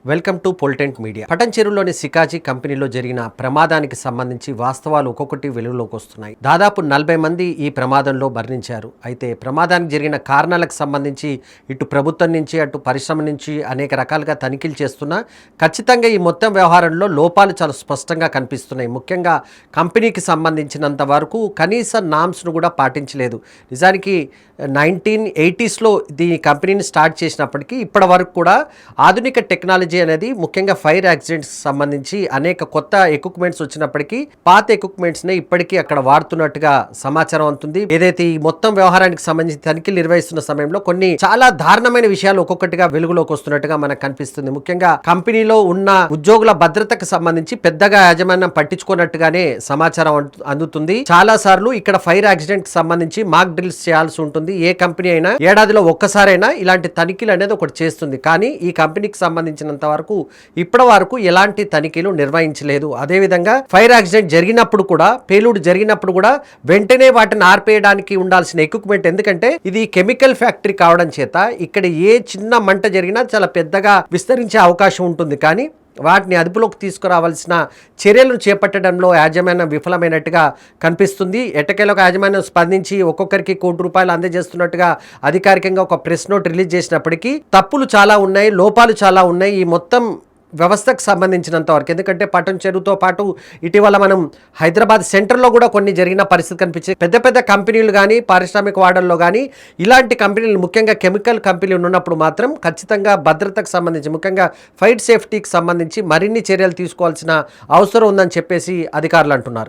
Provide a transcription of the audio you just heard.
Welcome to Politent media. పటంచెరులోని సికాజీ కంపెనీలో జరిగిన ప్రమాదానికి సంబంధించి వాస్తవాలు ఒక్కొక్కటి వెలుగులోకి వస్తున్నాయి. దాదాపు 40 మంది ఈ ప్రమాదంలో మరణించారు. అయితే ప్రమాదానికి జరిగిన కారణాలకు సంబంధించి ఇటు ప్రభుత్వం నుంచి అటు పరిశ్రమ నుంచి అనేక రకాలుగా తనిఖీలు చేస్తున్నా ఖచ్చితంగా ఈ మొత్తం వ్యవహారంలో లోపాలు చాలా స్పష్టంగా కనిపిస్తున్నాయి. ముఖ్యంగా కంపెనీకి సంబంధించినంత వరకు కనీస నామ్స్ను కూడా పాటించలేదు. నిజానికి 1980స్లో ఈ కంపెనీని స్టార్ట్ చేసినప్పటికీ ఇప్పటి వరకు కూడా ఆధునిక టెక్నాలజీ అనేది ముఖ్యంగా ఫైర్ యాక్సిడెంట్స్ సంబంధించి అనేక కొత్త ఎక్విప్మెంట్స్ వచ్చినప్పటికీ పాత ఎక్విప్మెంట్స్నే ఇప్పటికీ అక్కడ వాడుతున్నట్టుగా సమాచారం అందుతుంది. ఏదైతే ఈ మొత్తం వ్యవహారానికి సంబంధించి తనిఖీలు నిర్వహిస్తున్న సమయంలో కొన్ని చాలా దారుణమైన విషయాలు ఒక్కొక్కటిగా వెలుగులోకి వస్తున్నట్టుగా మనకు కనిపిస్తుంది. ముఖ్యంగా కంపెనీలో ఉన్న ఉద్యోగుల భద్రతకు సంబంధించి పెద్దగా యాజమాన్యం పట్టించుకున్నట్టుగానే సమాచారం అందుతుంది. చాలా సార్లు ఇక్కడ ఫైర్ యాక్సిడెంట్ కి సంబంధించి మాక్ డ్రిల్స్ చేయాల్సి ఉంటుంది. ఏ కంపెనీ అయినా ఏడాదిలో ఒక్కసారైనా ఇలాంటి తనిఖీలు అనేది ఒకటి చేస్తుంది. కానీ ఈ కంపెనీకి సంబంధించినంత వరకు ఇప్పటి వరకు ఎలాంటి తనిఖీలు నిర్వహించలేదు. అదేవిధంగా ఫైర్ యాక్సిడెంట్ జరిగినప్పుడు కూడా, పేలుడు జరిగినప్పుడు కూడా వెంటనే వాటిని ఆర్పేయడానికి ఉండాల్సిన ఎక్విప్మెంట్, ఎందుకంటే ఇది కెమికల్ ఫ్యాక్టరీ కావడం చేత ఇక్కడ ఏ చిన్న మంట జరిగినా చాలా పెద్దగా విస్తరించే అవకాశం ఉంటుంది. కానీ వాటిని అదుపులోకి తీసుకురావాల్సిన చర్యలను చేపట్టడంలో యాజమాన్యం విఫలమైనట్టుగా కనిపిస్తుంది. ఎట్టకేలకు యాజమాన్యం స్పందించి ఒక్కొక్కరికి ₹1 కోటి అందజేస్తున్నట్టుగా అధికారికంగా ఒక ప్రెస్ నోట్ రిలీజ్ చేసినప్పటికీ తప్పులు చాలా ఉన్నాయి, లోపాలు చాలా ఉన్నాయి ఈ మొత్తం వ్యవస్థకు సంబంధించినంత వరకు. ఎందుకంటే పటంచెరుతో పాటు ఇటీవల మనం హైదరాబాద్ సెంటర్లో కూడా కొన్ని జరిగిన పరిస్థితి కనిపించే పెద్ద పెద్ద కంపెనీలు కానీ పారిశ్రామిక వాడల్లో కానీ ఇలాంటి కంపెనీలు ముఖ్యంగా కెమికల్ కంపెనీలు ఉన్నప్పుడు మాత్రం ఖచ్చితంగా భద్రతకు సంబంధించి ముఖ్యంగా ఫైర్ సేఫ్టీకి సంబంధించి మరిన్ని చర్యలు తీసుకోవాల్సిన అవసరం ఉందని చెప్పేసి అధికారులు అంటున్నారు.